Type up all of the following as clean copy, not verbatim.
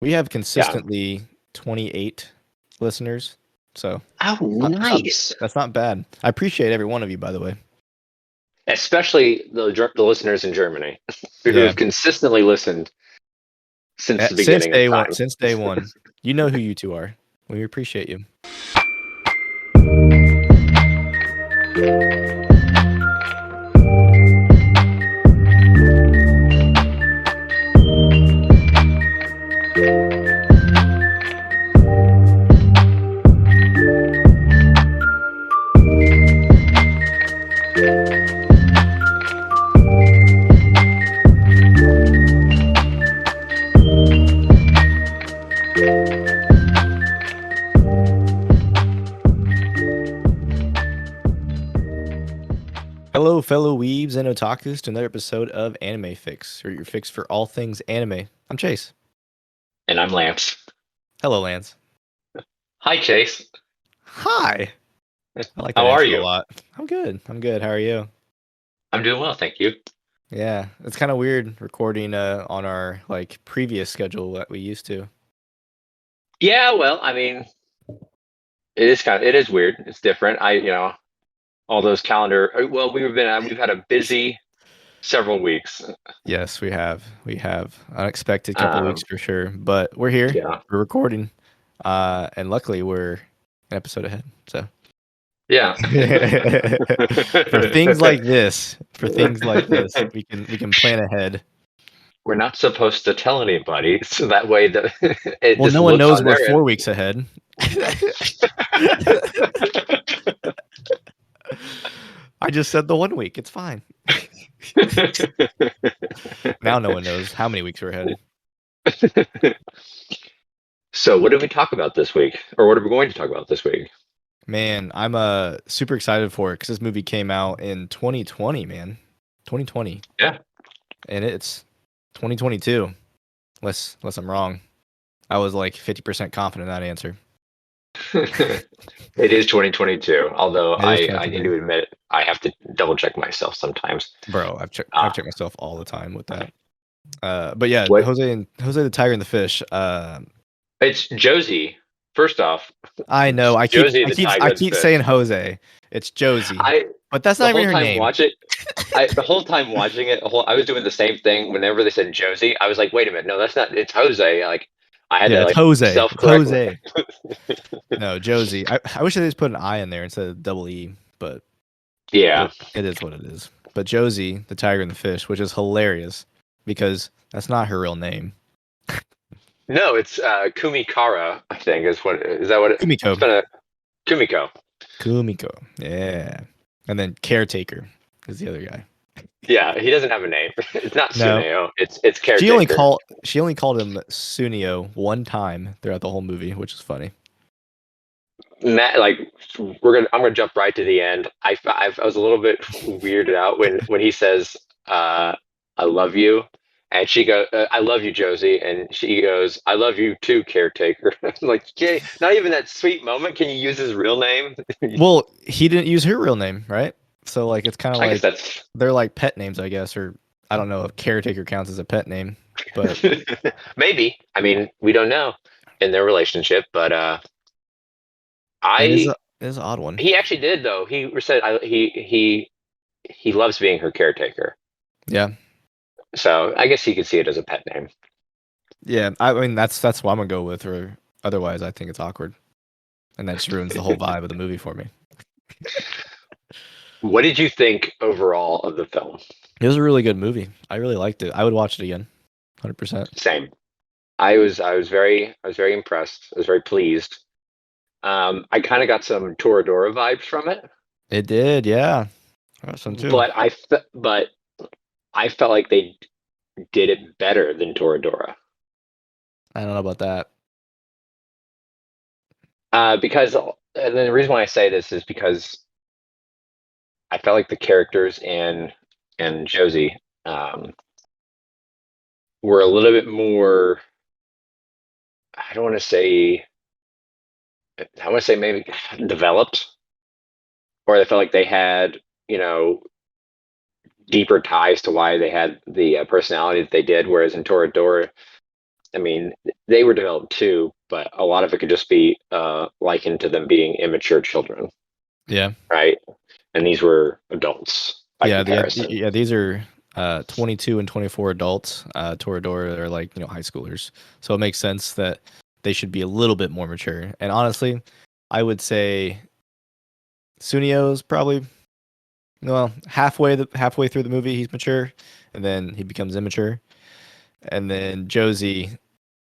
We have Yeah. consistently 28 listeners, so Oh, not nice. that's not bad. I appreciate every one of you, by the way. Especially the listeners in Germany who Yeah, have consistently listened since the since beginning of day one, time. you know who you two are. We appreciate you. Hello, fellow weebs and otakus, to another episode of Anime Fix, or your fix for all things anime. I'm Chase. And I'm Lance. Hello, Lance. Hi, Chase. Hi. I like that How are intro a you? lot. I'm good. How are you? I'm doing well, thank you. Yeah, it's kind of weird recording on our previous schedule that we used to. Yeah, well, I mean, it is weird. It's different. All those calendar. Well, we've had a busy several weeks. Yes, we have. We have unexpected couple of weeks Um, for sure, but we're here. yeah, We're recording, and luckily we're an episode ahead. So yeah. for things like this, we can plan ahead. We're not supposed to tell anybody, so that way that it Well, just no one looks knows on we're their end. 4 weeks ahead. I just said the 1 week. It's fine. Now no one knows how many weeks we're ahead. So, what did we talk about this week, or what are we going to talk about this week? Man, I'm super excited for it because this movie came out in 2020, man. 2020. Yeah. And it's 2022. Unless I'm wrong. I was like 50% confident in that answer. It is 2022, although It is I need 2022. to admit I have to double check myself sometimes. Bro, I've Uh, checked myself all the time with that. But yeah, what Jose the Tiger and the Fish. It's Josee. First off, I know. it's Josie the I Tiger and the keep saying Fish. Jose. It's Josie. I But that's the not even whole her time name. watch it. The whole time watching it, I was doing the same thing. Whenever they said Josie, I was like, "Wait a minute, no, that's not. It's Jose." Like, I had Yeah, to it's like Jose. self It's correct. Jose. No, Josie. I wish they just put an I in there instead of double E, but Yeah, it is what it is. But Josie, the Tiger and the Fish, which is hilarious because that's not her real name. no, it's Kumikara. I think is that what Kumiko. it's been a Kumiko. Kumiko. Yeah. And then Caretaker is the other guy. Yeah, he doesn't have a name. It's not No. Tsuneo. It's caretaker. She only called him Tsuneo one time throughout the whole movie, which is funny. Matt, like I'm gonna jump right to the end. I was a little bit weirded out when he says, "I love you," and she goes, "I love you, Josie," and she goes, "I love you too, caretaker." I'm like, Jay, not even that sweet moment. Can you use his real name? Well, he didn't use her real name, right? So like it's kind of I guess like that's they're like pet names, I guess, or I don't know if Caretaker counts as a pet name, but maybe. I mean, we don't know in their relationship, but I it is an odd one. he actually did though. He said he loves being her caretaker. Yeah. So I guess he could see it as a pet name. Yeah, I mean that's what I'm gonna go with, or otherwise I think it's awkward, and that just ruins the whole vibe of the movie for me. What did you think overall of the film? It was a really good movie. I really liked it. I would watch it again, 100%. Same. I was very impressed. I was very pleased. I kind of got some Toradora vibes from it, It did, yeah. I got some too. but I felt like they did it better than Toradora. I don't know about that. Because and the reason why I say this is because I felt like the characters and Josie um, were a little bit more. I don't want to say. I want to say maybe developed, or they felt like they had deeper ties to why they had the personality that they did. Whereas in Toradora, I mean, they were developed too, but a lot of it could just be likened to them being immature children, Yeah. right? And these were adults by Yeah, comparison. these are 22 and 24 adults. Toradora are like, high schoolers. So it makes sense that they should be a little bit more mature. And honestly, I would say Tsuneo's probably halfway through the movie he's mature, and then he becomes immature. And then Josee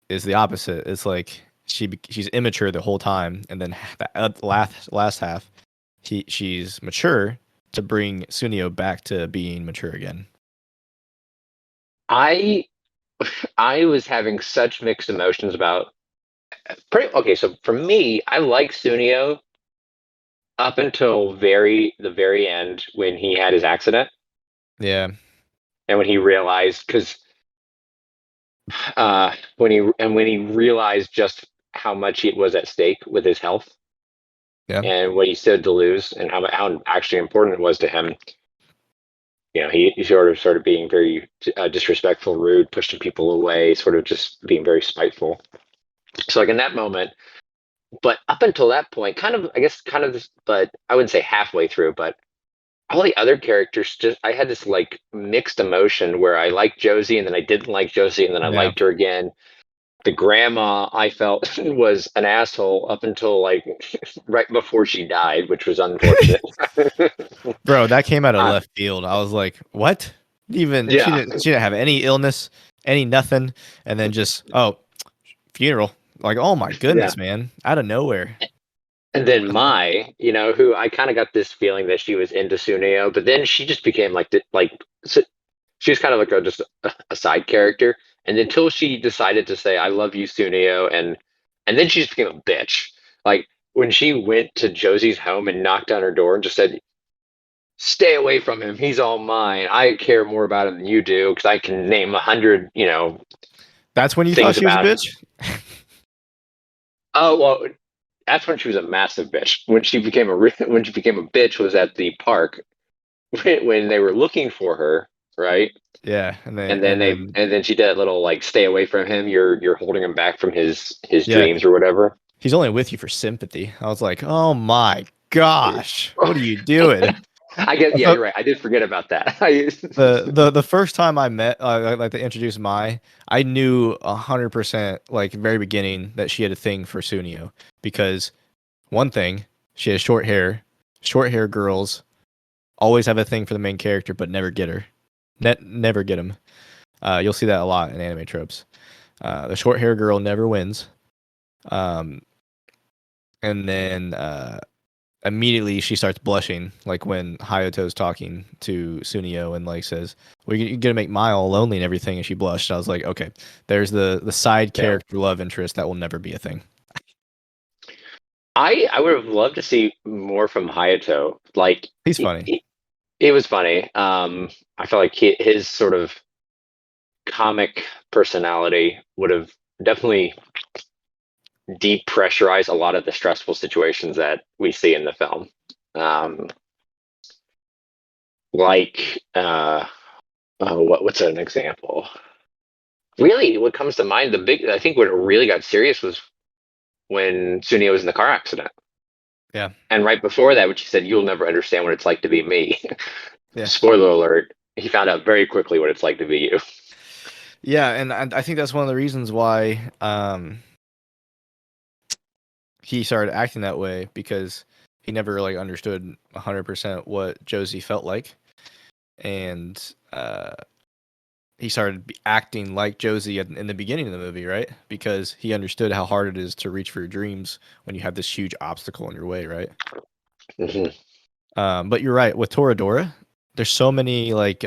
is the opposite. It's like she's immature the whole time, and then the last half she's mature to bring Tsuneo back to being mature again. I I was having such mixed emotions about okay. So for me, I like Tsuneo up until the very end when he had his accident Yeah, and when he realized because when he realized just how much it was at stake with his health yeah, and what he stood to lose and how actually important it was to him. He sort of started being very disrespectful, rude, pushing people away, sort of just being very spiteful. So like in that moment, but up until that point, kind of, I guess, kind of, but I wouldn't say halfway through, but all the other characters just, I had this like mixed emotion where I liked Josee and then I didn't like Josee and then I yeah. liked her again. The grandma I felt was an asshole up until like right before she died, which was unfortunate. Bro, that came out of uh, left field. I was like, what? Even yeah, she didn't have any illness, any nothing, and then just funeral. Like, oh my yeah. goodness, man, out of nowhere. And then who I kind of got this feeling that she was into Tsuneo, but then she just became she was kind of like just a side character, and until she decided to say "I love you, Tsuneo," and then she just became a bitch. Like when she went to Josie's home and knocked on her door and just said, "Stay away from him. He's all mine. I care more about him than you do because I can name 100, That's when you thought things she was a about him." bitch? Oh well, that's when she was a massive bitch. When she became when she became a bitch was at the park when they were looking for her, right? Yeah, And then she did that little like stay away from him. You're holding him back from his yeah, dreams or whatever. he's only with you for sympathy. I was like, oh my gosh, what are you doing? I guess I yeah, thought you're right. I did forget about that. the first time I met, like they introduced Mai, I knew 100%, like very beginning, that she had a thing for Sunio because one thing, she has short hair. Short hair girls always have a thing for the main character, but never get her. Never get him. You'll see that a lot in anime tropes. The short hair girl never wins. Um, and then immediately she starts blushing, like when Hayato's talking to Tsuneo and like says, "Well, you're gonna make Mai all lonely and everything," and she blushed. I was like, okay, there's the side Yeah, character love interest that will never be a thing. I would have loved to see more from Hayato. Like He's funny. it was funny. I felt like his sort of comic personality would have definitely depressurize a lot of the stressful situations that we see in the film. Um, like, what's an example? Really, what comes to mind, I think what really got serious was when Tsuneo was in the car accident. Yeah, And right before that, when she said, "You'll never understand what it's like to be me." yeah. Spoiler alert, he found out very quickly what it's like to be you. Yeah, and I think that's one of the reasons why he started acting that way, because he never like understood 100% what Josie felt like, and he started acting like Josie in the beginning of the movie, right? Because he understood how hard it is to reach for your dreams when you have this huge obstacle in your way, right? Mhm. But you're right, with Toradora, there's so many like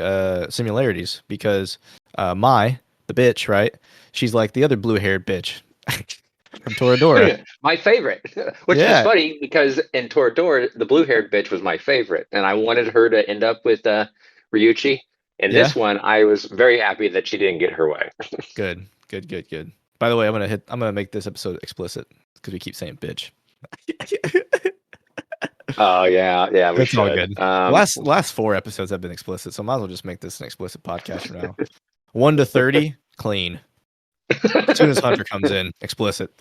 similarities because Mai, the bitch, right? She's like the other blue-haired bitch from Toradora. My favorite, which is Yeah, funny because in Toradora, the blue-haired bitch was my favorite, and I wanted her to end up with Ryuichi. In yeah. this one, I was very happy that she didn't get her way. Good, good, good, good. By the way, I'm gonna make this episode explicit because we keep saying bitch. Oh yeah, yeah, we It's all should. good. Last four episodes have been explicit, so might as well just make this an explicit podcast from now. 1 to 30, clean. As soon as Hunter comes in, explicit.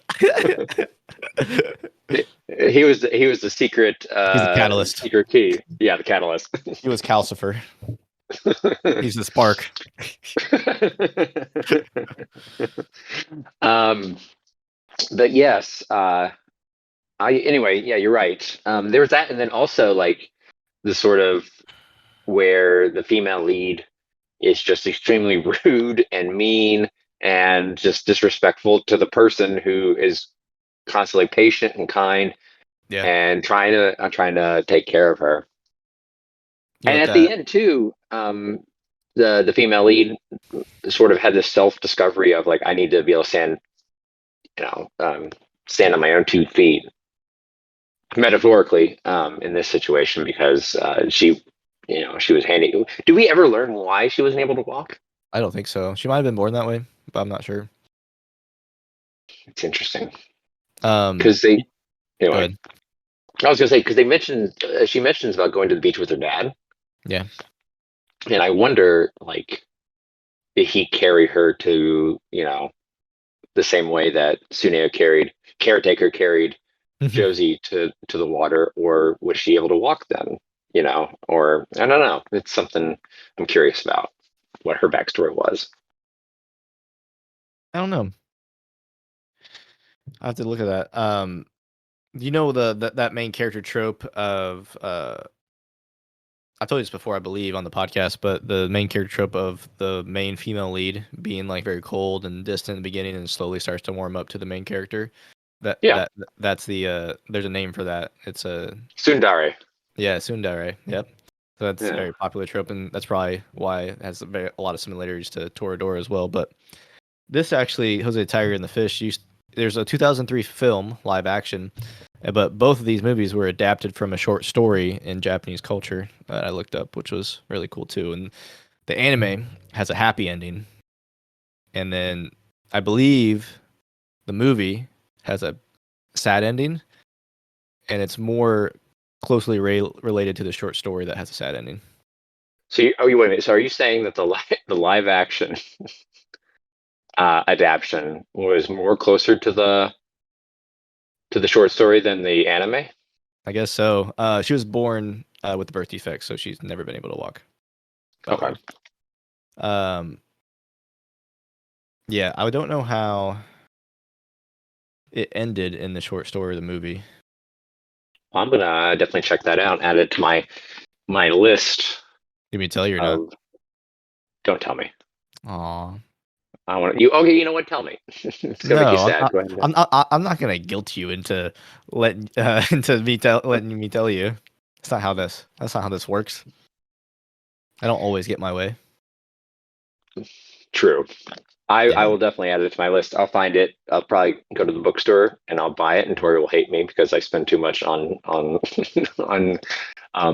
He was the secret He's the catalyst. secret key. Yeah, the catalyst. He was Calcifer. He's the spark. um, but yes, I anyway, yeah, you're right. There was that, and then also like the sort of where the female lead is just extremely rude and mean and just disrespectful to the person who is constantly patient and kind Yeah. and trying to take care of her. You know And what at the that end too, the female lead sort of had this self discovery of like I need to be able to stand, you know, stand on my own 2 feet, metaphorically, in this situation because she, you know, she was handy. Do we ever learn why she wasn't able to walk? I don't think so. She might have been born that way, but I'm not sure. It's interesting Um, because they Go anyway. ahead. I was gonna say because they mentioned she mentions about going to the beach with her dad, Yeah. and I wonder like did he carry her to the same way that Tsuneo caretaker carried Josee to the water, or was she able to walk then? Or I don't know. It's something I'm curious about what her backstory was. I don't know. I have to look at that. You know that main character trope of I told you this before, I believe, on the podcast, but the main character trope of the main female lead being like very cold and distant in the beginning and slowly starts to warm up to the main character. That Yeah, that that's the there's a name for that. It's a Sundari. yeah, tsundere. Yep. So that's a Yeah. very popular trope, and that's probably why it has a lot of similarities to Toradora as well. But this actually, Jose Tiger and the Fish, there's a 2003 film, live action, but both of these movies were adapted from a short story in Japanese culture that I looked up, which was really cool too. And the anime has a happy ending, and then I believe the movie has a sad ending, and it's more closely related to the short story that has a sad ending. So, wait a minute. So, are you saying that the live action adaptation was more closer to the short story than the anime? I guess so. She was born with the birth defect, so she's never been able to walk. By the Okay. way. Yeah, I don't know how it ended in the short story of the movie. Well, I'm gonna definitely check that out. Add it to my list You mean tell you or not? of. Don't tell me. Aw. I want you. Okay, you know what? Tell me. It's gonna make you No, I'm sad. not. Go ahead. I'm not gonna guilt you into letting me tell you. That's not how this works. I don't always get my way. True. I Yeah. will definitely add it to my list. I'll find it. I'll probably go to the bookstore and I'll buy it. And Tori will hate me because I spend too much on on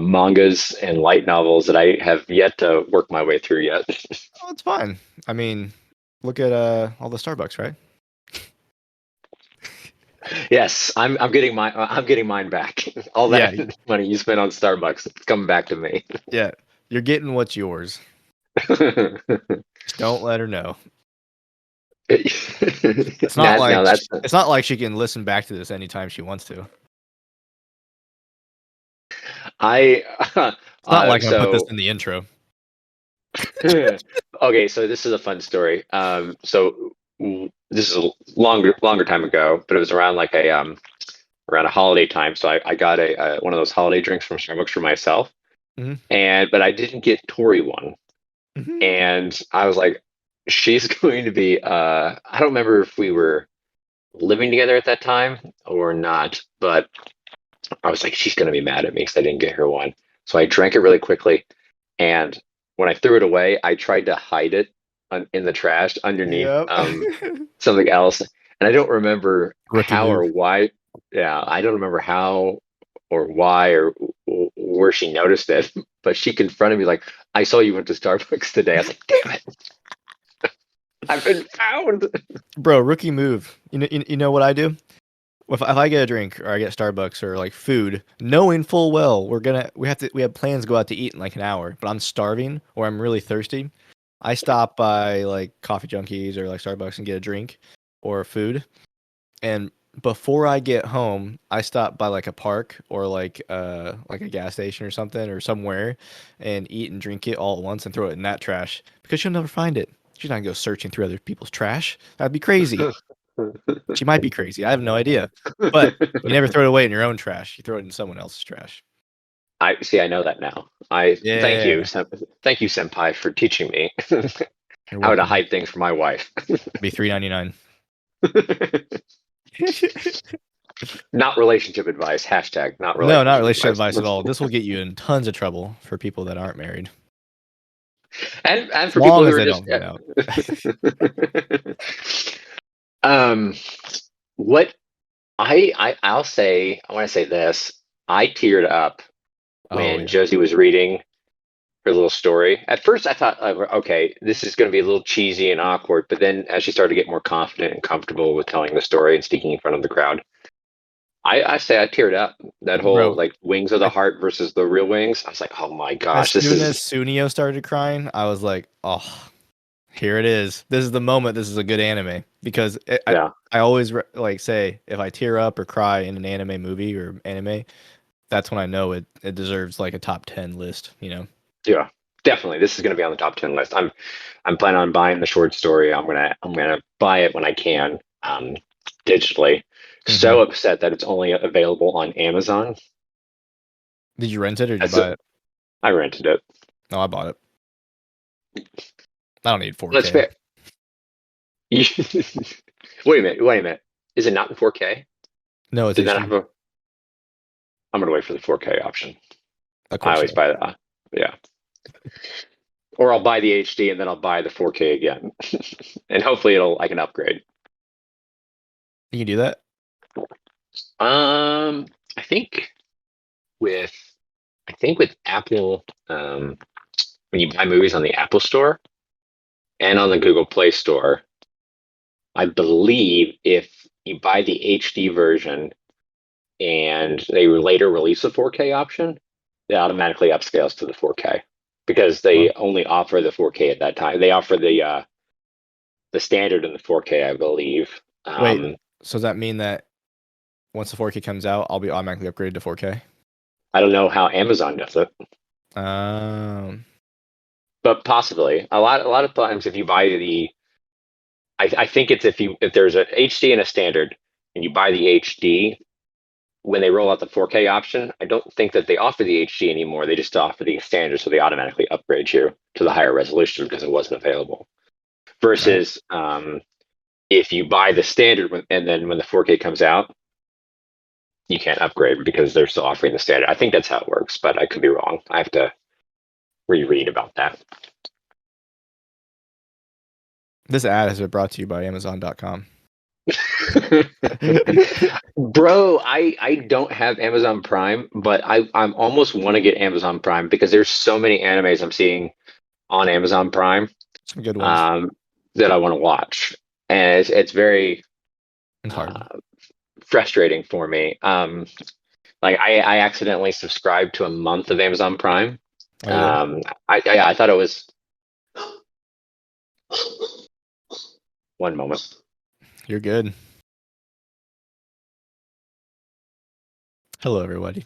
mangas and light novels that I have yet to work my way through yet. Oh, it's fine. I mean, look at all the Starbucks, right? Yes, I'm getting mine back. All Yeah, that money you spent on Starbucks, it's coming back to me. yeah. You're getting what's yours. Just don't let her know. It's not That like now that's it's not like she can listen back to this anytime she wants to. I It's not like I'm gonna put this so in the intro. okay, so this is a fun story. This is a longer time ago, but it was around like a around a holiday time. So I got a one of those holiday drinks from Starbucks for myself, Mhm. and but I didn't get Tori one, Mhm. and I was like, she's going to be. I don't remember if we were living together at that time or not, but I was like, she's going to be mad at me because I didn't get her one. So I drank it really quickly, and when I threw it away, I tried to hide it in the trash underneath Yep. something else, and I don't remember Rookie how move. or why. Yeah, I don't remember how or why or where she noticed it, but she confronted me like, "I saw you went to Starbucks today." I was like, "Damn it, I've been found." Bro, rookie move. You know what I do? If I get a drink or I get Starbucks or like food, knowing full well we have plans to go out to eat in like an hour, but I'm starving or I'm really thirsty, I stop by like Coffee Junkies or like Starbucks and get a drink or food. And before I get home, I stop by like a park or like a gas station or something or somewhere and eat and drink it all at once and throw it in that trash because she'll never find it. She's not gonna go searching through other people's trash. That'd be crazy. She might be crazy. I have no idea. But you never throw it away in your own trash. You throw it in someone else's trash. I see. I know that now. I thank you, Yeah. thank you, senpai, for teaching me You're how to welcome. hide things from my wife. Be $3.99. Not relationship advice. Hashtag not No, not relationship relationship advice. advice at all. This will get you in tons of trouble for people that aren't married. And As for people long who as are they just don't find out. um, what I'll say. I want to say this. I teared up Oh when yeah. Josie was reading her little story. At first, I thought, okay, this is going to be a little cheesy and awkward. But then, as she started to get more confident and comfortable with telling the story and speaking in front of the crowd, I say I teared up. That whole Bro, like wings of the I, heart versus the real wings. I was like, oh my as gosh, this soon as is Tsuneo started crying, I was like, oh, here it is. This is the moment. This is a good anime because yeah, I always like say if I tear up or cry in an anime movie or anime, that's when I know it deserves like a top 10 list. You know. yeah, definitely. This is going to be on the top 10 list. I'm planning on buying the short story. I'm gonna buy it when I can, digitally. Hmm. So upset that it's only available on Amazon. Did you rent it or did you That's buy it? I rented it. No, I bought it. I don't need Let's 4K. fair. Wait a minute. Wait a minute. Is it not in 4K? No, it's Did that HD. have a? I'm gonna wait for the 4K option. Of I course you always are. buy that. Yeah. Or I'll buy the HD and then I'll buy the 4K again, and hopefully I can upgrade. You can do that. I think with Apple, when you buy movies on the Apple Store and on the Google Play Store, I believe if you buy the HD version and they later release a 4K option, it automatically upscales to the 4K because they Well, only offer the 4K at that time. They offer the standard and the 4K, I believe. wait. So does that mean that once the 4K comes out, I'll be automatically upgraded to 4K? I don't know how Amazon does it, Um, but possibly a lot of times if you buy I think it's if there's an HD and a standard and you buy the HD, when they roll out the 4K option, I don't think that they offer the HD anymore. They just offer the standard, so they automatically upgrade you to the higher resolution because it wasn't available. all right. Versus if you buy the standard and then when the 4K comes out, you can't upgrade because they're still offering the standard. I think that's how it works, but I could be wrong. I have to reread about that. This ad has been brought to you by Amazon.com. Bro, I don't have Amazon Prime, but I'm almost want to get Amazon Prime because there's so many animes I'm seeing on Amazon Prime, Some good ones. um, that I want to watch, and it's very It's hard. uh, frustrating for me. Like I accidentally subscribed to a month of Amazon Prime. Oh, you did? I thought it was one moment. You're good. Hello, everybody.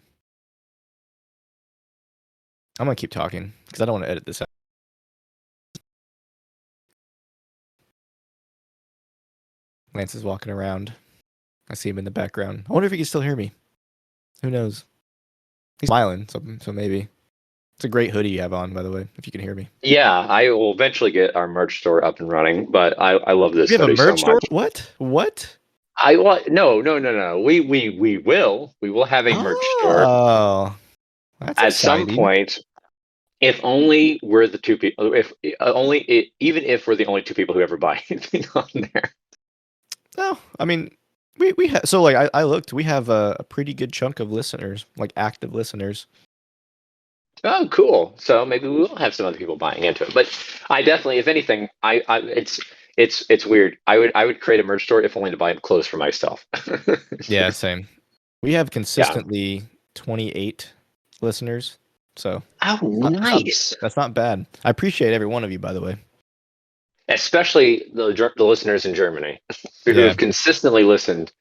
I'm gonna keep talking because I don't want to edit this out. Lance is walking around. I see him in the background. I wonder if he can still hear me. Who knows? He's smiling, so maybe. It's a great hoodie you have on, by the way, if you can hear me. Yeah, I will eventually get our merch store up and running, but I love this You have a hoodie so merch store? much. What? What? I want no. We will have a merch store Oh, that's at some exciting. point. If only we're the two people. If even if we're the only two people who ever buy anything on there. No, I mean, we have so like I looked, we have a pretty good chunk of listeners, like active listeners. Oh, cool. So maybe we will have some other people buying into it. But I definitely, if anything, it's weird. I would create a merch store if only to buy clothes for myself. Yeah, same. We have Yeah. consistently 28 listeners, so Oh, that's not nice. that's not bad. I appreciate every one of you, by the way. especially the listeners in Germany who Yeah. have consistently listened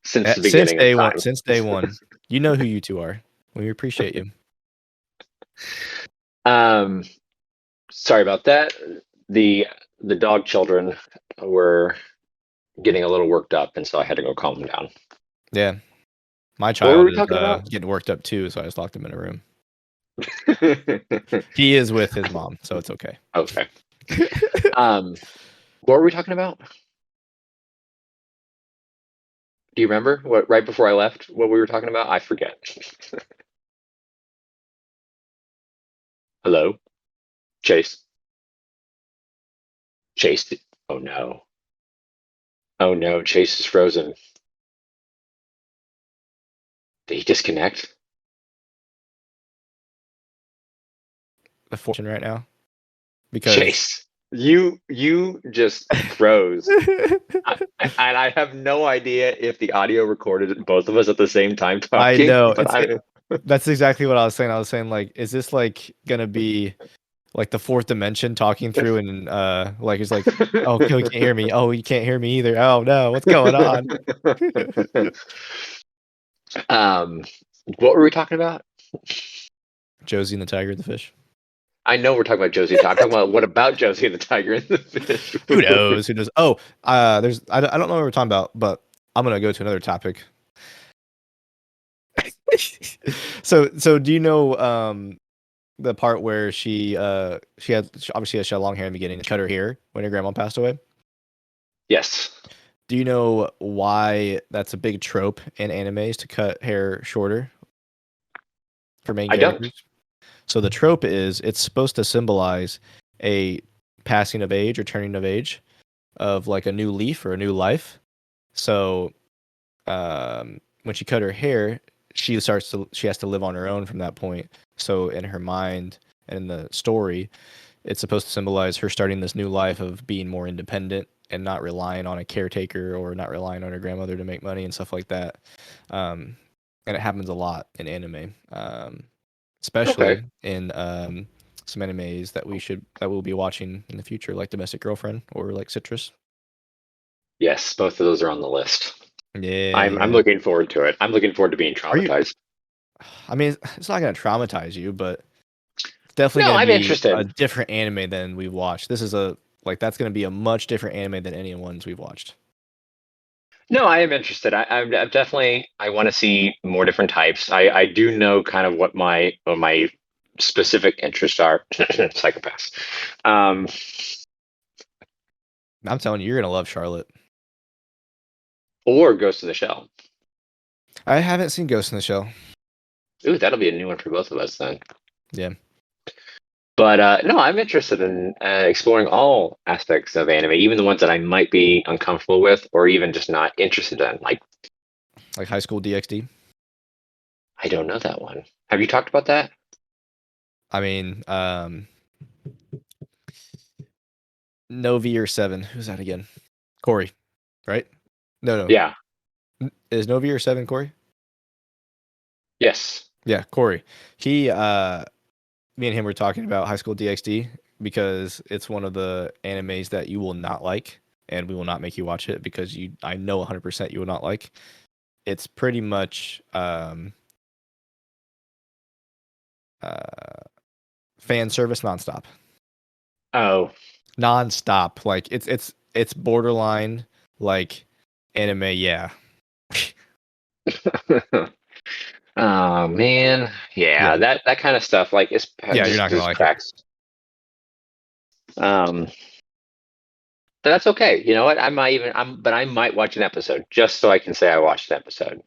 since the Since beginning of day one, time. you know who you two are. We appreciate you. Um, sorry about that. The the dog children were getting a little worked up, and so I had to go calm them down. Yeah, my What were child we is talking about? getting worked up too, so I just locked him in a room. He is with his mom, so it's okay. Okay. What were we talking about? Do you remember what right before I left? What we were talking about? I forget. Hello, Chase. Chase. Oh no. Oh no. Chase is frozen. Did he disconnect? The fortune right now because Chase, you just froze. And I have no idea if the audio recorded both of us at the same time I talking, know but that's exactly what I was saying. I was saying like, is this like gonna be like the fourth dimension talking through and like it's like, oh, he can't hear me. Oh, you can't hear me either. Oh no, what's going on? um, what were we talking about? Josee and the Tiger and the Fish. I know we're talking about Josie. I'm talking about what about Josie and the Tiger and the Fish? Who knows? Who knows? Oh, there's I don't know what we're talking about, but I'm gonna go to another topic. So do you know the part where she obviously had long hair in the beginning and cut her hair when her grandma passed away? Yes, Do you know why that's a big trope in animes to cut hair shorter for main I don't. characters? So the trope is it's supposed to symbolize a passing of age or turning of age of like a new leaf or a new life. So when she cut her hair, she has to live on her own from that point. So in her mind and in the story, it's supposed to symbolize her starting this new life of being more independent and not relying on a caretaker or not relying on her grandmother to make money and stuff like that. Um, and it happens a lot in anime, Okay. especially in some animes that we'll be watching in the future, like Domestic Girlfriend or like Citrus. Yes, both of those are on the list. Yeah, I'm yeah. looking forward to it. I'm looking forward to being Are you? traumatized. I mean, it's not gonna traumatize you, but it's definitely No, gonna I'm be a interested. different anime than we've watched. This is a like that's gonna be a much different anime than any ones we've watched. No, I am interested. I'm definitely. I want to see more different types. I do know kind of what my specific interests are. Psychopaths. Um, I'm telling you, you're gonna love Charlotte. or Ghost in the Shell. I haven't seen Ghost in the Shell. Ooh, that'll be a new one for both of us then. Yeah, But no, I'm interested in exploring all aspects of anime, even the ones that I might be uncomfortable with, or even just not interested in. Like, like High School DxD. I don't know that one. Have you talked about that? I mean, Novi or Seven. Who's that again? Corey, right? No, no. Yeah. Is Novi or Seven Corey? Yes. Yeah, Corey. Me and him were talking about High School DxD because it's one of the animes that you will not like, and we will not make you watch it because I know 100% you will not like. It's pretty much fan service nonstop, Oh. nonstop. Like it's borderline like anime. Yeah, Oh man, yeah, yeah, that kind of stuff like it's yeah. You're not gonna just like it. cracks. Um, but that's okay. You know what? But I might watch an episode just so I can say I watched an episode.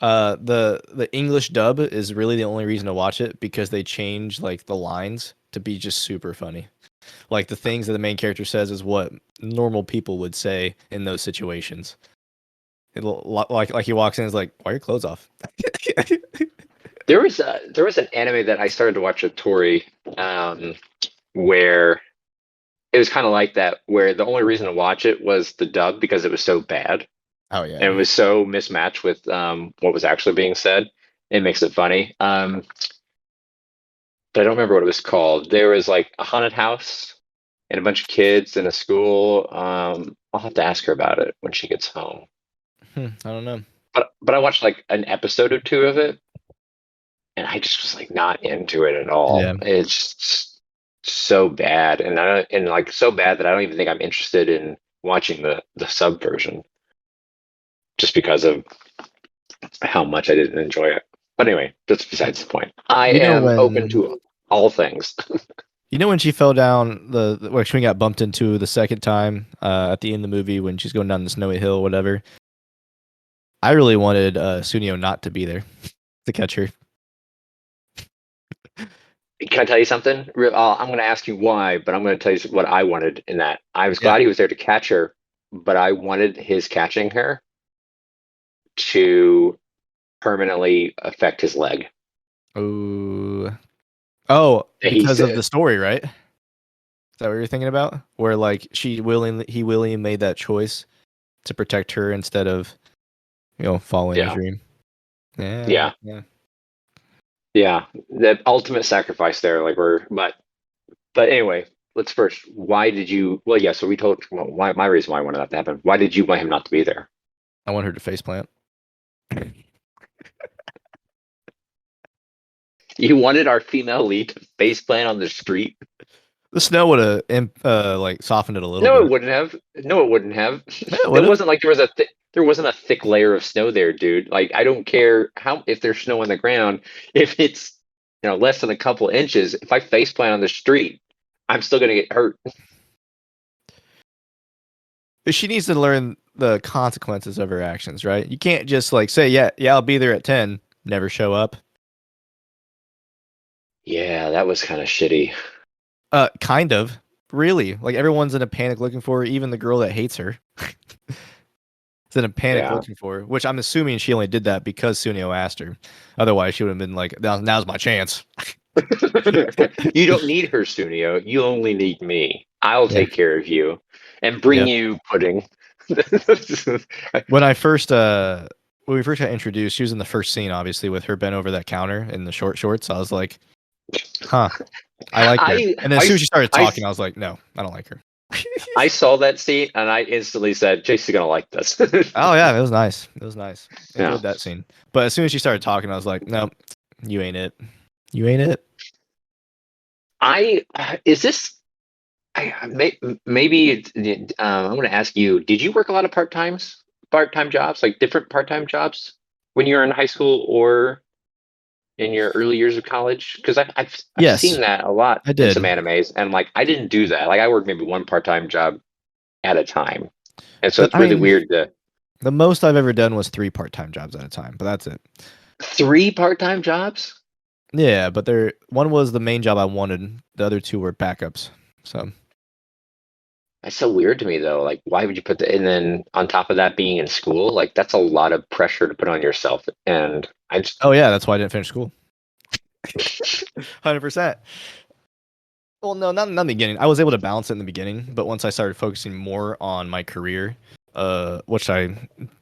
The English dub is really the only reason to watch it because they change like the lines to be just super funny. Like the things that the main character says is what normal people would say in those situations. Like he walks in and is like, "Why are your clothes off?" There was an anime that I started to watch with Tori, where it was kind of like that, where the only reason to watch it was the dub because it was so bad Oh and yeah. it was so mismatched with what was actually being said. It makes it funny. But I don't remember what it was called. There was like a haunted house and a bunch of kids in a school. I'll have to ask her about it when she gets home. I don't know. But I watched like an episode or two of it, and I just was like not into it at all. Yeah. It's just so bad, and like so bad that I don't even think I'm interested in watching the sub version, just because of how much I didn't enjoy it. But anyway, that's besides the point. I You know am open when to all things. when she fell down when she got bumped into the second time at the end of the movie when she's going down the snowy hill, whatever. I really wanted Tsuneo not to be there to catch her. Can I tell you something? I'm going to ask you why, but I'm going to tell you what I wanted in that. I was Yeah. glad he was there to catch her, but I wanted his catching her to permanently affect his leg. Ooh. Oh, He because of said, the story, right? Is that what you're thinking about? Where like he willingly made that choice to protect her instead of following his yeah, dream. Yeah, yeah, yeah. yeah. The ultimate sacrifice there, like but anyway, let's first. Why did you? Well, yeah. So we told why my reason why I wanted that to happen. Why did you want him not to be there? I want her to faceplant. You wanted our female lead to face plant on the street? The snow would have like softened it a little No, it bit. wouldn't have. No, it wouldn't have. Yeah, it would It have. wasn't like there wasn't a thick layer of snow there, dude. Like I don't care how if there's snow on the ground, if it's less than a couple inches. If I face plant on the street, I'm still gonna get hurt. But she needs to learn the consequences of her actions, right? You can't just like say, yeah, I'll be there at 10, never show up. Yeah, that was kind of shitty. Kind of. Really. Like everyone's in a panic looking for her, even the girl that hates her. Is in a panic Yeah. looking for her, which I'm assuming she only did that because Tsuneo asked her. Otherwise, she would have been like, now's my chance. You don't need her, Tsuneo. You only need me. I'll Yeah. take care of you and bring Yeah. you pudding. When we first got introduced, she was in the first scene, obviously, with her bent over that counter in the short shorts. I was like, huh, I like her. I And then as I soon as she started I talking, I was like, no, I don't like her. I saw that scene and I instantly said, "Jason's gonna like this." Oh yeah, it was nice. It was nice. Yeah. Enjoyed that scene. But as soon as she started talking, I was like, no, you ain't it. You ain't it. I is this maybe I'm going to ask you, did you work a lot of part-time jobs, like different part-time jobs when you were in high school or in your early years of college? Because I've Yes, seen that a lot I in some did. animes, and like I didn't do that. Like I worked maybe one part-time job at a time, and so But it's I really mean, weird to the most I've ever done was 3 part-time jobs at a time, but that's it. three part-time jobs. Yeah, but one was the main job I wanted. The other 2 were backups. So, That's so weird to me though. Like, why would you put that? And then on top of that, being in school, like that's a lot of pressure to put on yourself. And I just oh yeah, that's why I didn't finish school. 100%. Well, no, not in the beginning. I was able to balance it in the beginning, but once I started focusing more on my career, which I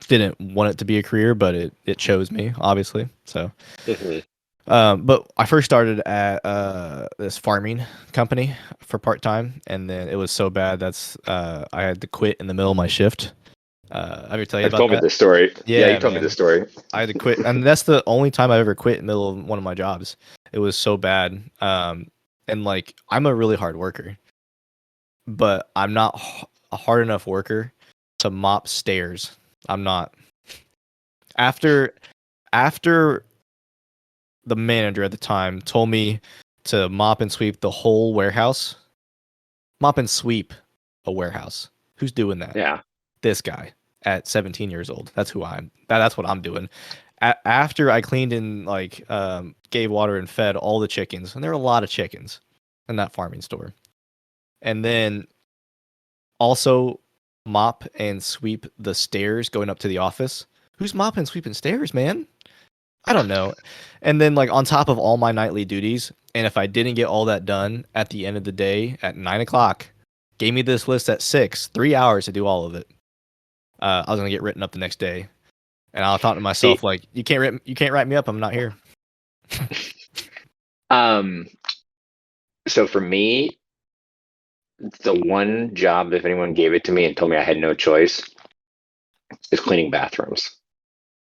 didn't want it to be a career, but it chose me, obviously. So, Mhm. but I first started at this farming company for part time, and then it was so bad that's I had to quit in the middle of my shift. I ever tell you I've about told me that? this story. Yeah, you Yeah, told me man. this story. I had to quit, and that's the only time I ever quit in the middle of one of my jobs. It was so bad. And like I'm a really hard worker, but I'm not a hard enough worker to mop stairs. I'm not. After after the manager at the time told me to mop and sweep the whole warehouse, mop and sweep a warehouse. Who's doing that? Yeah. This guy at 17 years old. That's who I'm. That's what I'm doing. After I cleaned and like gave water and fed all the chickens, and there were a lot of chickens in that farming store, and then also mop and sweep the stairs going up to the office. Who's mopping and sweeping stairs, man? I don't know. And then like on top of all my nightly duties, and if I didn't get all that done at the end of the day at 9 o'clock, gave me this list at 6, 3 hours to do all of it. I was gonna get written up the next day, and I thought to myself See, like, you can't write me up. I'm not here. um, so for me, the one job, if anyone gave it to me and told me I had no choice, is cleaning bathrooms.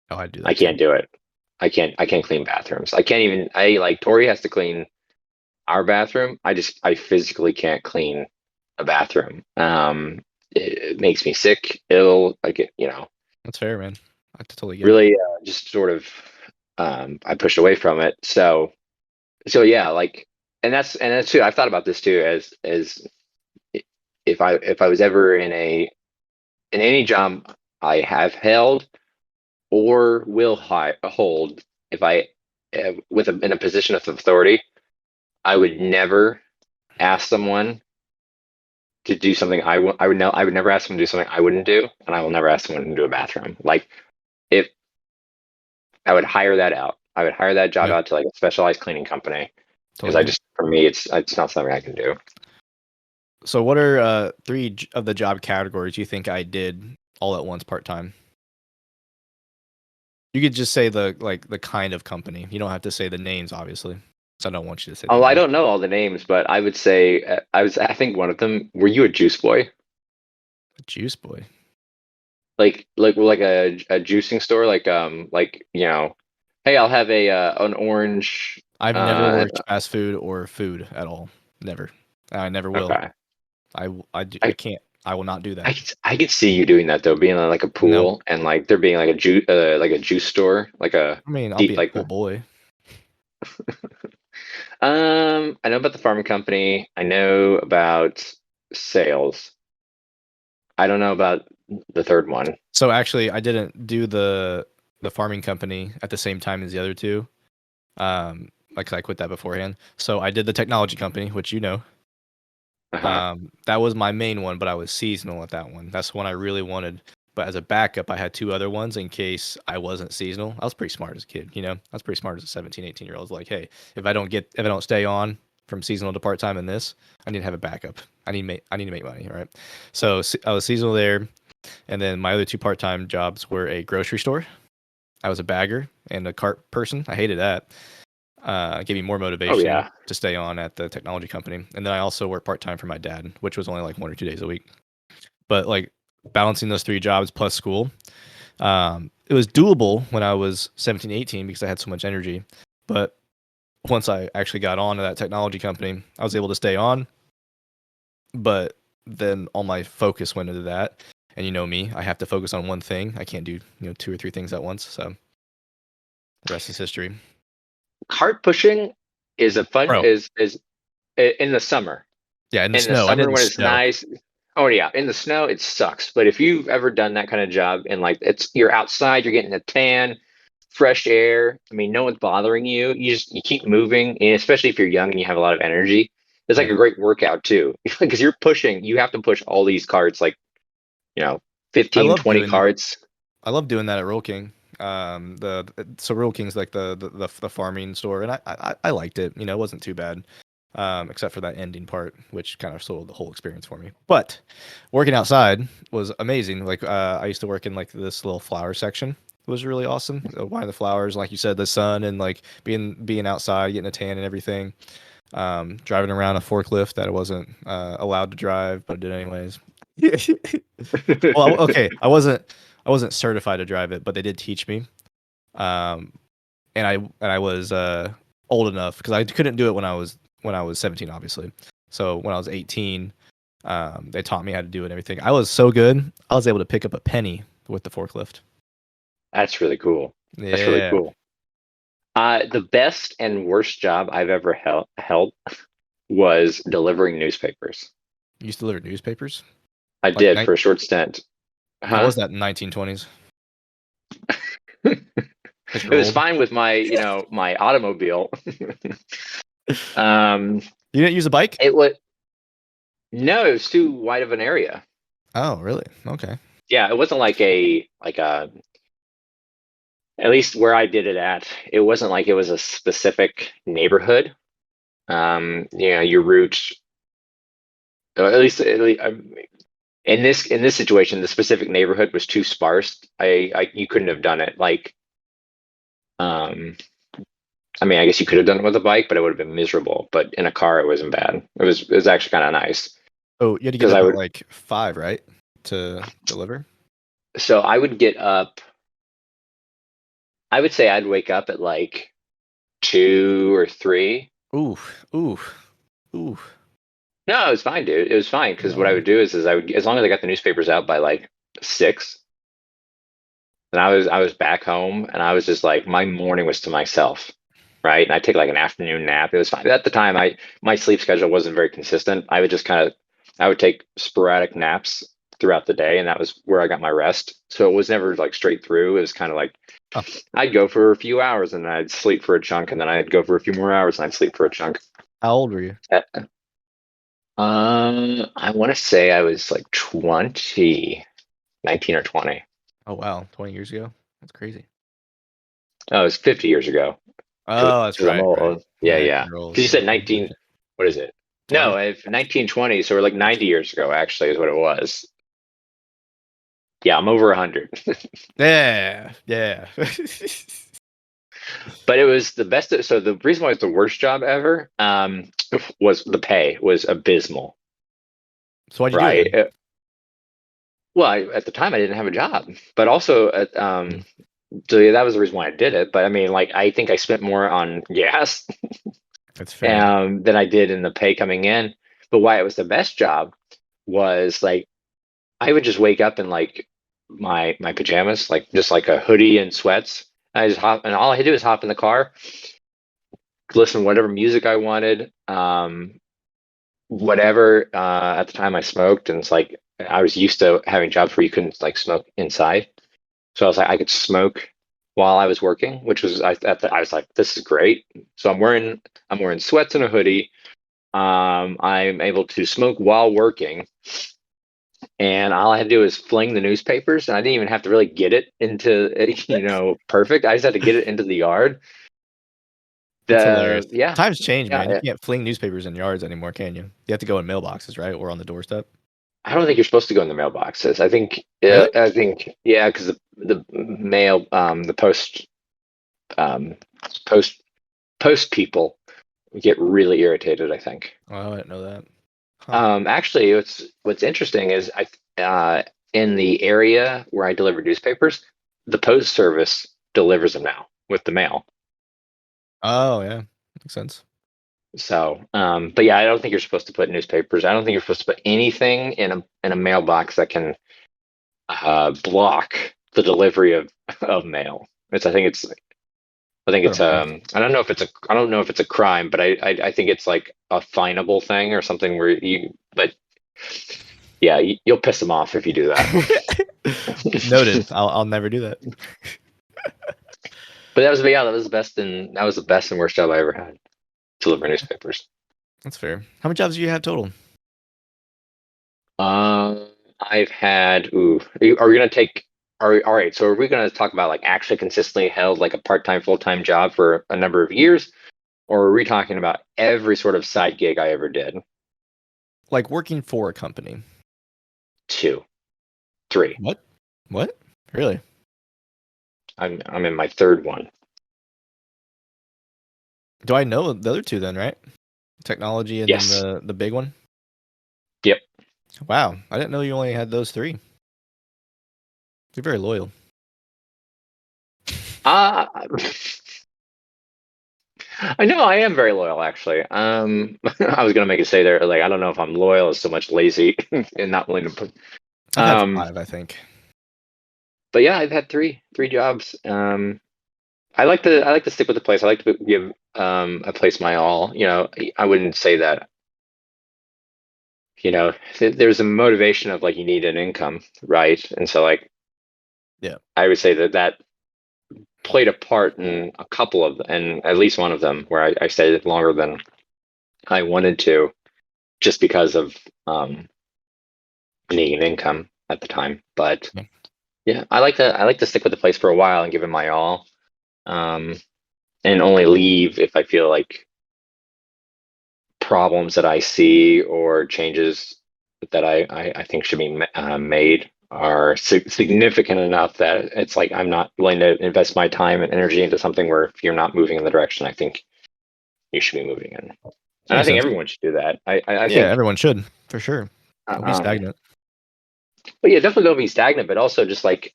Oh, I do I that too. can't do it. I can't clean bathrooms. I can't even I like Tori has to clean our bathroom. I physically can't clean a bathroom. It makes me sick, ill, like That's fair, man. I totally get it. really just sort of I pushed away from it. So yeah, like and that's too. I've thought about this too as if I was ever in any job I have held or will hold, if I in a position of authority, I would never ask someone to do something I would never ask them to do something I wouldn't do, and I will never ask someone to do a bathroom. Like if I would hire that out, I would hire that job Yeah, out to like a specialized cleaning company because totally I get it. just for me it's not something I can do. So, what are of the job categories you think I did all at once part time? You could just say the kind of company. You don't have to say the names, obviously. So I don't want you to say the Oh, I names. don't know all the names, but I would say I think one of them. Were you a juice boy? Juice boy. Like a juicing store, like hey, I'll have a an orange. I've never Uh, worked fast food or food at all. Never. I never will. okay, I I can't. I will not do I that. could, I could see you doing that though, being in like a No. pool and like there being like a juice store, like a I mean, I'll deep be a like. pool boy. I know about the farming company. I know about sales. I don't know about the third one. So actually, I didn't do the farming company at the same time as the other two. Like I quit that beforehand. So I did the technology company, which you know. Uh-huh. That was my main one, but I was seasonal at that one. That's the one I really wanted. But as a backup, I had two other ones in case I wasn't seasonal. I was pretty smart as a kid, you know? I was pretty smart as a 17, 18-year-old. I was like, hey, if I don't stay on from seasonal to part-time in this, I need to have a backup. I need to make money, right? So I was seasonal there, and then my other two part-time jobs were a grocery store. I was a bagger and a cart person. I hated that. Gave me more Oh motivation yeah. to stay on at the technology company. And then I also worked part time for my dad, which was only like 1 or 2 days a week. But like balancing those three jobs plus school, it was doable when I was 17, 18 because I had so much energy. But once I actually got on to that technology company, I was able to stay on. But then all my focus went into that. And you know me, I have to focus on one thing. I can't do, two or three things at once. So the rest is history. Cart pushing is a fun Bro, is in the summer. yeah, in the In the snow. I did summer the when it's snow. nice. Oh yeah, in the snow it sucks. But if you've ever done that kind of job and like you're outside, you're getting a tan, fresh air. I mean, no one's bothering you. You keep moving, and especially if you're young and you have a lot of energy, it's like Yeah. a great workout too. Because you're pushing, you have to push all these carts like, you know, I 15, love 20 doing that. carts. I love doing that at Royal King. So Royal King's like the farming store, and I liked it. You know, it wasn't too bad, except for that ending part, which kind of sold the whole experience for me. But working outside was amazing. Like I used to work in like this little flower section. It was really awesome. Buying the flowers, like you said, the sun and like being outside, getting a tan and everything. Driving around a forklift that I wasn't allowed to drive, but I did anyways. Well, okay, I wasn't certified to drive it, but they did teach me. Um, and I was old enough because I couldn't do it when I was 17, obviously. So when I was 18, they taught me how to do it and everything. I was so good, I was able to pick up a penny with the forklift. That's really cool. That's really Yeah, cool. The best and worst job I've ever held was delivering newspapers. you used to deliver newspapers. I Like, did for a short stint. how Huh? was that in 1920s? It Because you're was old. fine with my automobile. um, You didn't use a bike? it was no, it was too wide of an area. Oh, really? Okay. Yeah, it wasn't like a at least where I did it at. It wasn't like it was a specific neighborhood. Your route, at least in this situation, the specific neighborhood was too sparse. I you couldn't have done it. Um, I mean, I guess you could have done it with a bike, but it would have been miserable. But in a car, it wasn't bad. It was actually kind of nice. Oh, you had to get because up I at would. like 5, right, to deliver? So I would get up. I would say I'd wake up at like 2 or 3. Ooh, ooh, ooh. No, it was fine, dude. It was fine because what I No. would do is I would, as long as I got the newspapers out by like 6, then I was back home, and I was just like, my morning was to myself, right? And I take like an afternoon nap. It was fine. At the time, my sleep schedule wasn't very consistent. I would just kind of I would take sporadic naps throughout the day, and that was where I got my rest. So it was never like straight through. It was kind of like Oh, I'd go for a few hours and then I'd sleep for a chunk, and then I'd go for a few more hours and I'd sleep for a chunk. how old were you? I want to say I was like 20, 19 or 20. Oh wow, 20 years ago. That's crazy. Oh, it was 50 years ago because Oh, that's I'm right, right. old. Yeah, Yeah, yeah. you're old. Because you Yeah, said 19. What is it? No, 20. if 1920, so we're like 90 years ago, actually, is what it was. Yeah, I'm over 100. Yeah, yeah. But it was the best. So the reason why it's the worst job ever was the pay was abysmal, So why'd you do it right? then? Well, at the time I didn't have a job, but also Mm, so yeah, that was the reason why I did it. But I mean, like I think I spent more on gas that's fair. than I did in the pay coming in. But why it was the best job was like I would just wake up in like my pajamas, like just like a hoodie and sweats. I just hop, and all I had to do is hop in the car, listen to whatever music I wanted, whatever. At the time I smoked, and it's like I was used to having jobs where you couldn't like smoke inside. So I was like, I could smoke while I was working, which was I was like, this is great. So I'm wearing sweats and a hoodie. I'm able to smoke while working, and all I had to do is fling the newspapers, and I didn't even have to really get it into perfect. I just had to get it into the yard. That's hilarious. Yeah, Times change, man. You yeah. can't fling newspapers in yards anymore, can you? You have to go in mailboxes, right? Or on the doorstep. I don't think you're supposed to go in the mailboxes. Really? I think, yeah, because the mail, the um, post post people get really irritated, I think. Oh, I didn't know that. Huh. Actually, what's interesting is in the area where I deliver newspapers, the post service delivers them now with the mail. Oh, yeah. Makes sense. So, but yeah, I don't think you're supposed to put newspapers. I don't think you're supposed to put anything in a mailbox that can block the delivery of mail. I think it's Oh, I don't know if it's a crime, but I think it's like a finable thing or something where but yeah, you'll piss them off if you do that. Noted. I'll never do that. But that was the best and worst job I ever had, deliver newspapers. That's fair. How many jobs do you have total? I've had. Ooh, are we gonna take? All right. So are we gonna talk about like actually consistently held like a part-time, full-time job for a number of years, or are we talking about every sort of side gig I ever did? Like working for a company. 2, 3. What? What? Really? I'm in my third one. Do I know the other two then, right? Technology and then Yes. the big one? Yep. Wow. I didn't know you only had those three. You're very loyal. Uh, I know I am very loyal, actually. I was gonna make it say there, like I don't know if I'm loyal or so much lazy and not willing to put. I've had Um, 5, I think. but yeah, I've had three jobs. I like to stick with the place. I like to give a place my all. I wouldn't say that. There's a motivation of like you need an income, right? And so like Yeah. I would say that played a part in a couple of, and at least one of them, where I stayed longer than I wanted to, just because of um, needing an income at the time. But Yeah. yeah, I like to stick with the place for a while and give it my all, um, and only leave if I feel like problems that I see or changes that I think should be made are significant enough that it's like I'm not willing to invest my time and energy into something where if you're not moving in the direction I think you should be moving in. That And I makes think sense. everyone should do that. I Yeah, think everyone should, for sure. Don't be stagnant. But yeah, definitely don't be stagnant, but also just like,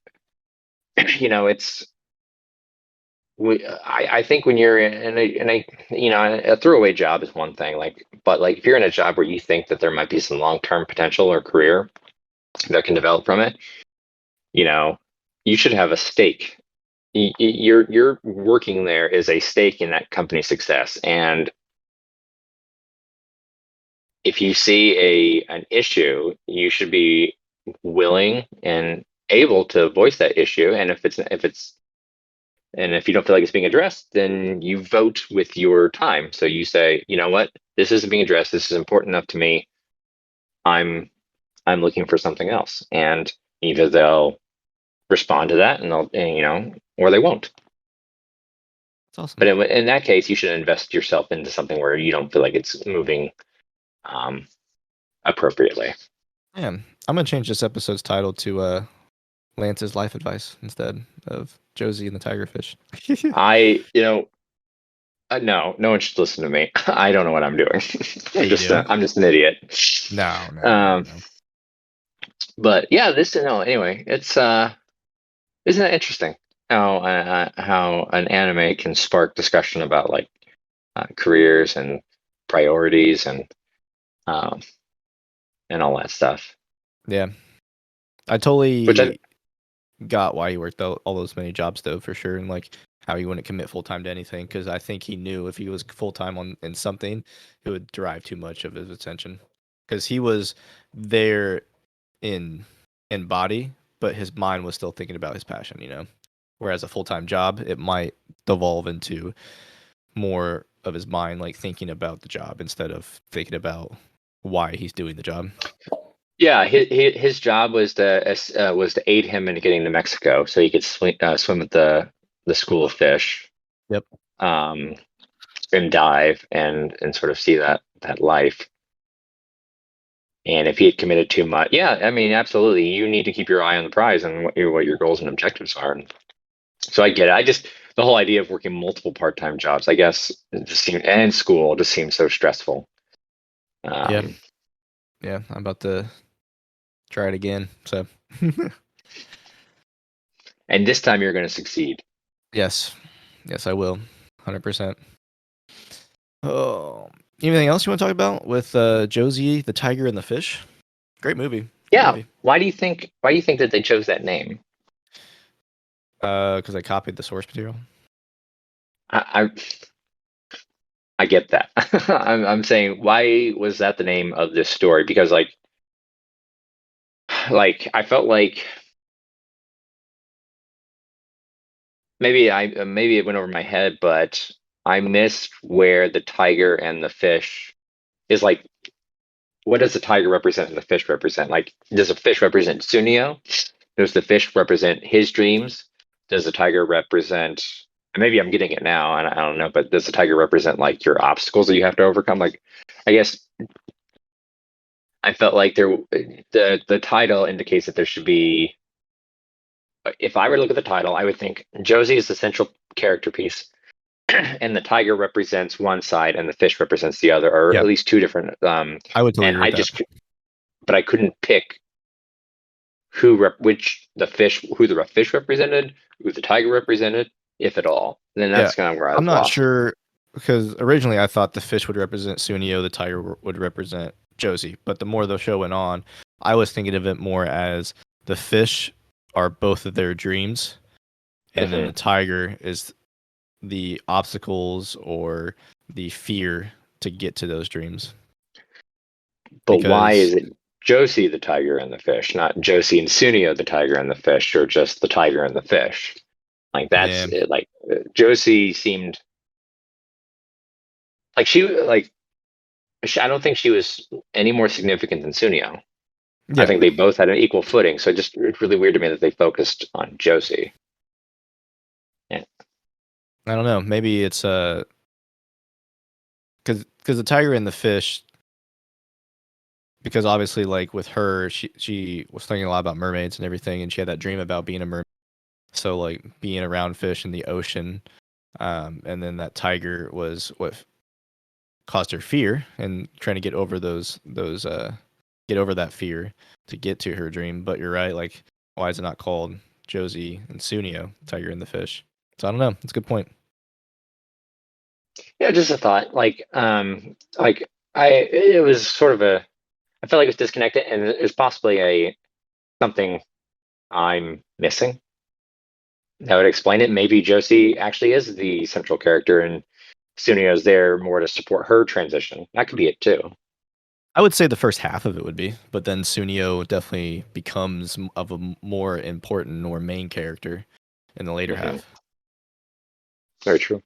it's I think when you're in a throwaway job is one thing, like, but like if you're in a job where you think that there might be some long-term potential or career that can develop from it, you know, you should have a stake. You're working there is a stake in that company's success, and if you see an issue, you should be willing and able to voice that issue. And if you don't feel like it's being addressed, then you vote with your time. So you say, you know what, this isn't being addressed. This is important enough to me. I'm looking for something else, and either they'll respond to that, or they won't. That's awesome. But in that case, you should invest yourself into something where you don't feel like it's moving um, appropriately. Yeah, I'm gonna change this episode's title to Lance's life advice instead of Josee and the tigerfish. I, no one should listen to me. I don't know what I'm doing. Yeah, you do. I'm just an idiot. No, no, no, Um, no. but yeah, anyway, isn't that interesting how an anime can spark discussion about like careers and priorities um, and all that stuff. Yeah, I Which I totally got why he worked all those many jobs though, for sure, and like how he wouldn't commit full time to anything, because I think he knew if he was full time on in something, it would derive too much of his attention, because he was there in body, but his mind was still thinking about his passion, Whereas a full time job, it might devolve into more of his mind like thinking about the job instead of thinking about why he's doing the job. Yeah, his job was to aid him in getting to Mexico so he could swim at the school of fish, Yep. um, and dive and sort of see that life. And if he had committed too much, yeah, I mean, absolutely, you need to keep your eye on the prize and what your goals and objectives are. And so I get it. The whole idea of working multiple part-time jobs, I guess, it just seemed, and school just seems so stressful. Yeah. Yeah, I'm about to try it again. So And this time you're going to succeed. yes. Yes, I will. 100%. Oh, anything else you want to talk about with Josee, the tiger, and the fish? Great movie. Great Yeah. movie. Why do you think that they chose that name? Because I copied the source material. I I get that. I'm saying, why was that the name of this story? Because like I felt like maybe it went over my head, but I missed where the tiger and the fish is like. What does the tiger represent and the fish represent? Like, does the fish represent Tsuneo? Does the fish represent his dreams? Does the tiger represent? Maybe I'm getting it now, and I don't know. But does the tiger represent like your obstacles that you have to overcome? Like, I guess I felt like the title indicates that there should be. If I were to look at the title, I would think Josee is the central character piece, and the tiger represents one side, and the fish represents the other, or Yeah, at least two different. I would totally And agree with that. but I couldn't pick who the fish represented, who the tiger represented, if at all. Then Yeah, that's kind of where I I'm was not lost. sure, because originally I thought the fish would represent Tsuneo, the tiger would represent Josee. But the more the show went on, I was thinking of it more as the fish are both of their dreams, and then the tiger is the obstacles or the fear to get to those dreams. But why Because is it Josee the tiger and the fish, not Josee and Tsuneo the tiger and the fish, or just the tiger and the fish? Like that's yeah, it. Like Josee seemed like I don't think she was any more significant than Tsuneo. I yeah, think they both had an equal footing. So it's really weird to me that they focused on Josee. Yeah. I don't know. Maybe it's because the tiger and the fish, because obviously like with her, she was thinking a lot about mermaids and everything, and she had that dream about being a mermaid. So like being around fish in the ocean, and then that tiger was what caused her fear and trying to get over those get over that fear to get to her dream. But you're right, like why is it not called Josee and Tsuneo, Tiger and the Fish? So I don't know. It's a good point. Yeah, just a thought. It was sort of I felt like it was disconnected, and it was possibly something I'm missing that would explain it. Maybe Josie actually is the central character, and Tsuneo's there more to support her transition. That could be it too. I would say the first half of it would be, but then Tsuneo definitely becomes of a more important or main character in the later Hmm. half. Very true.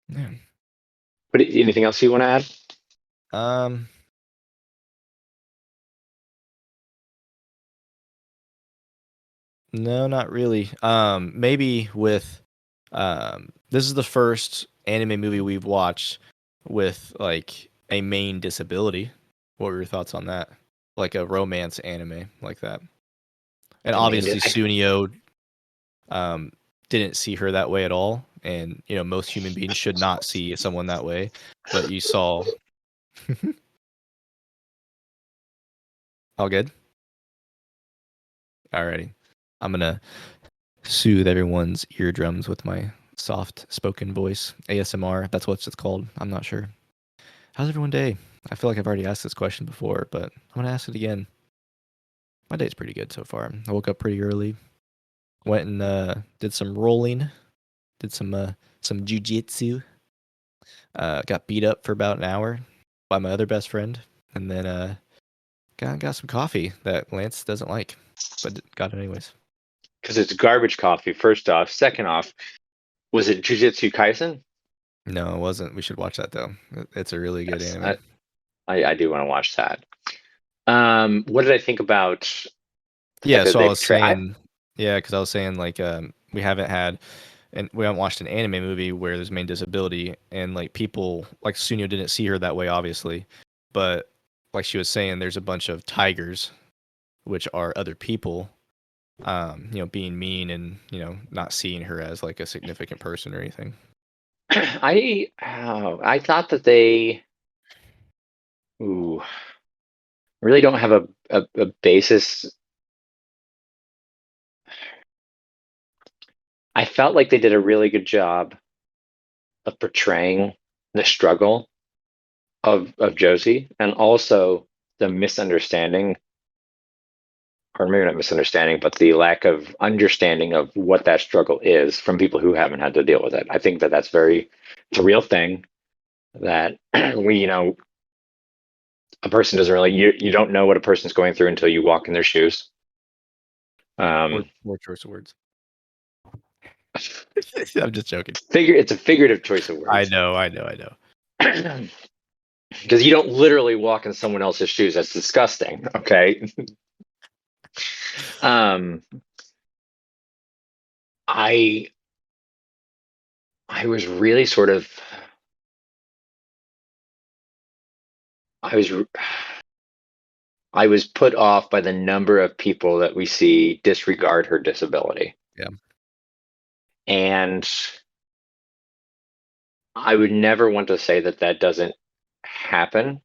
Yeah. But anything else you want to add? Um, no, not really. Maybe with this is the first anime movie we've watched with like a main disability. What were your thoughts on that? Like a romance anime like that. And I mean, obviously Tsuneo didn't see her that way at all. And you know, most human beings should not see someone that way. But you saw all good? Alrighty. I'm gonna soothe everyone's eardrums with my soft spoken voice. ASMR, that's what it's called. I'm not sure. How's everyone day? I feel like I've already asked this question before, but I'm gonna ask it again. My day's pretty good so far. I woke up pretty early, went and did some rolling, did some jujitsu. Got beat up for about an hour by my other best friend, and then got some coffee that Lance doesn't like, but got it anyways. because it's garbage coffee. First off, second off, was it Jujutsu Kaisen? No, it wasn't. We should watch that though. It's a really good Yes, anime. I do want to watch that. What did I think about the fact Yeah, that so I they was portray? saying, yeah, because I was saying like we haven't had and we haven't watched an anime movie where there's main disability and like people like Sunio didn't see her that way obviously, but like she was saying, there's a bunch of tigers, which are other people, you know, being mean and you know not seeing her as like a significant person or anything. I thought that they ooh, really don't have a basis. I felt like they did a really good job of portraying the struggle of Josie and also the misunderstanding, or maybe not misunderstanding, but the lack of understanding of what that struggle is from people who haven't had to deal with it. I think that it's a real thing that a person doesn't really, you don't know what a person's going through until you walk in their shoes. Um, More choice of words. I'm just joking. it's a figurative choice of I words. know, I know, I know. Because you don't literally walk in someone else's shoes. That's disgusting. Okay. um, I I was really sort of I was I was put off by the number of people that we see disregard her disability. Yeah. And I would never want to say that that doesn't happen,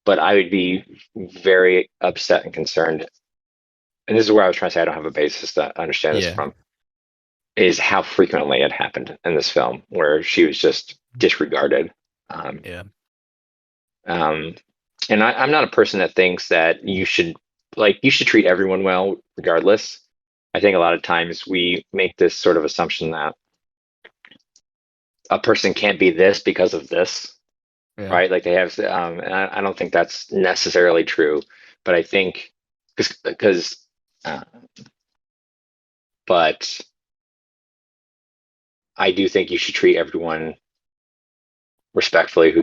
but I would be very upset and concerned. And this is where I was trying to say I don't have a basis to understand this Yeah. from, is how frequently it happened in this film where she was just disregarded. Um, Yeah. um, and I'm not a person that thinks that you should treat everyone well regardless. I think a lot of times we make this sort of assumption that a person can't be this because of this, Yeah. right? Like they have, and I don't think that's necessarily true, but I think because, uh, but I do think you should treat everyone respectfully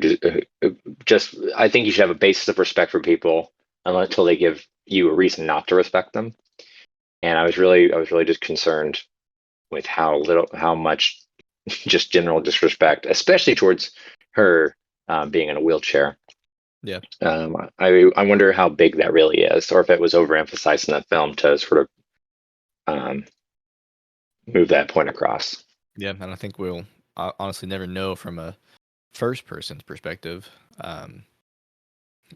just, I think you should have a basis of respect for people until they give you a reason not to respect them. And I was really just concerned with how much just general disrespect, especially towards her being in a wheelchair. Yeah. I wonder how big that really is, or if it was overemphasized in the film to sort of um, move that point across. Yeah. And I think we'll honestly never know from a first person's perspective.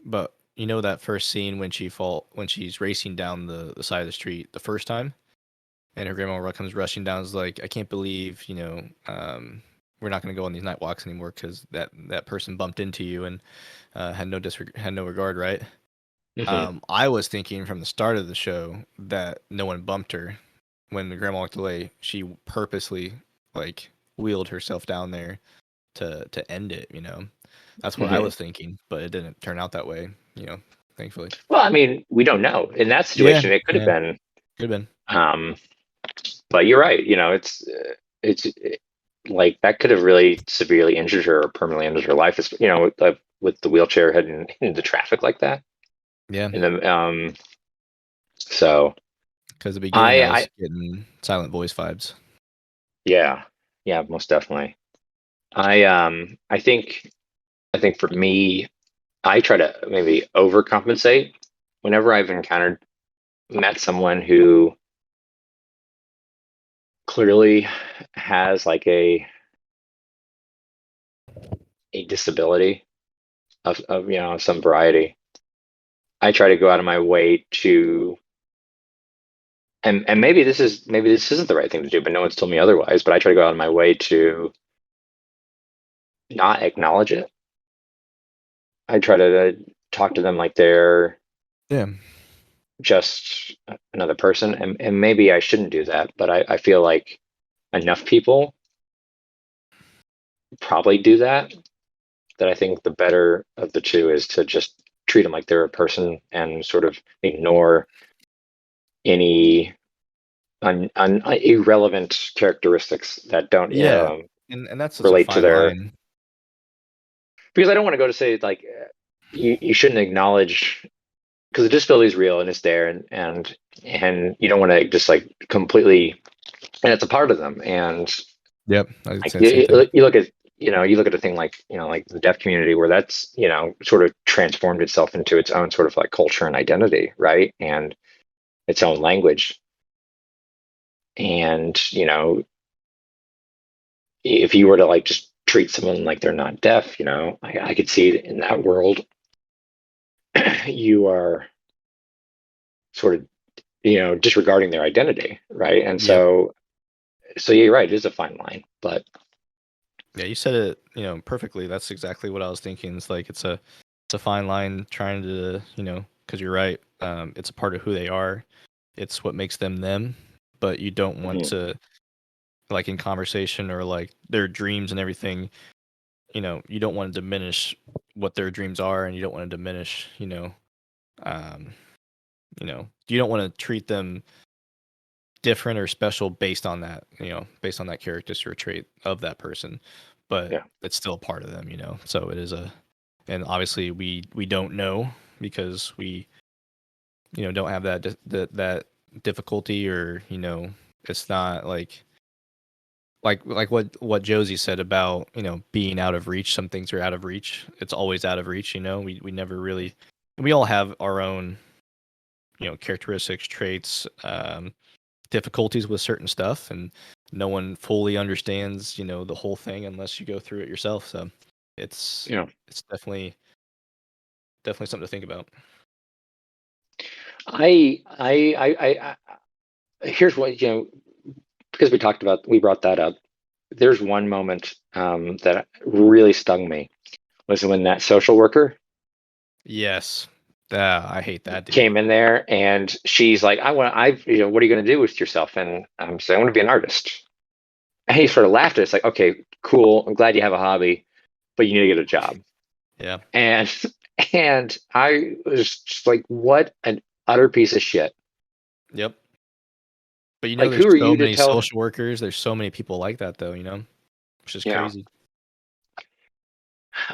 But you know that first scene when she's racing down the side of the street the first time, and her grandma comes rushing down, is like, I can't believe, we're not going to go on these night walks anymore because that person bumped into you and had no regard, right? Hmm. I was thinking from the start of the show that no one bumped her. When the grandma walked away, she purposely like wheeled herself down there to end it. That's what I Hmm. was thinking, but it didn't turn out that way. Thankfully. Well, I mean, we don't know. In that Yeah, situation, it could have yeah, been. could have been. Um, but you're right. It's like that could have really severely injured her or permanently injured her life. With the wheelchair heading into traffic like that. Yeah, And then, so because the beginning I, I was I, getting Silent Voice vibes. yeah, yeah, most definitely. I think for me, I try to maybe overcompensate whenever I've met someone who clearly has like a disability of some variety. I try to go out of my way to, and maybe this isn't the right thing to do, but no one's told me otherwise. But I try to go out of my way to not acknowledge it. I try to talk to them like they're Yeah, just another person, and maybe I shouldn't do that, but I feel like enough people probably do that. That I think the better of the two is to just treat them like they're a person and sort of ignore any irrelevant characteristics that don't yeah, and that's such a relate to fine their. line. Because I don't want to go to say like you shouldn't acknowledge because the disability is real and it's there and you don't want to just like completely and it's a part of them and Yep, I'd like say the same thing. you look at you look at a thing like like the deaf community where that's sort of transformed itself into its own sort of like culture and identity, right, and its own language. And if you were to like just treat someone like they're not deaf, I could see it in that world. You are sort of disregarding their identity, right? And Yep. so yeah, you're right, it is a fine line, but Yeah, you said it, perfectly. That's exactly what I was thinking. It's like it's a fine line trying to, because you're right. It's a part of who they are. It's what makes them them. But you don't want mhm, to, like in conversation or like their dreams and everything. You don't want to diminish what their dreams are, and you don't want to diminish, um, you don't want to treat them different or special based on that, based on that characteristic or trait of that person. But yeah, it's still a part of them, So it is and obviously we don't know because we don't have that difficulty or it's not like what Josie said about being out of reach. Some things are out of reach. It's always out of reach. We never really. We all have our own characteristics, traits, difficulties with certain stuff, and no one fully understands the whole thing unless you go through it yourself. So it's you know it's definitely something to think about. here's what because we brought that up. There's one moment that really stung me was when that social worker Yes. I hate that dude. came in there and she's like, what are you going to do with yourself? And I'm saying, I want to be an artist. And he sort of laughed at it. It's like, okay, cool. I'm glad you have a hobby, but you need to get a job. Yeah. And, and I was just like, what an utter piece of shit. Yep. But Like, there's who are so you to many tell? social workers. There's so many people like that though, which is Yeah. crazy.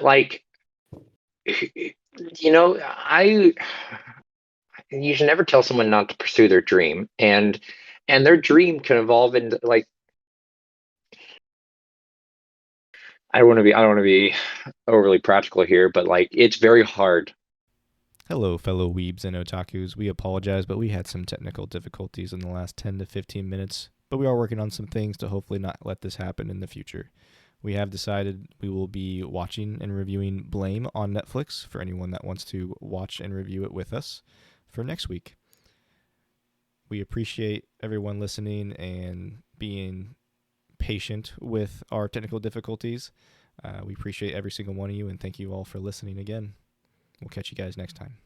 Like, I you should never tell someone not to pursue their dream, and their dream can evolve into like I don't want to be overly practical here, but like it's very hard. Hello, fellow weebs and otakus. We apologize, but we had some technical difficulties in the last 10 to 15 minutes, but we are working on some things to hopefully not let this happen in the future. we have decided we will be watching and reviewing Blame on Netflix for anyone that wants to watch and review it with us for next week. We appreciate everyone listening and being patient with our technical difficulties. We appreciate every single one of you, and thank you all for listening again. We'll catch you guys next time.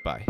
Bye.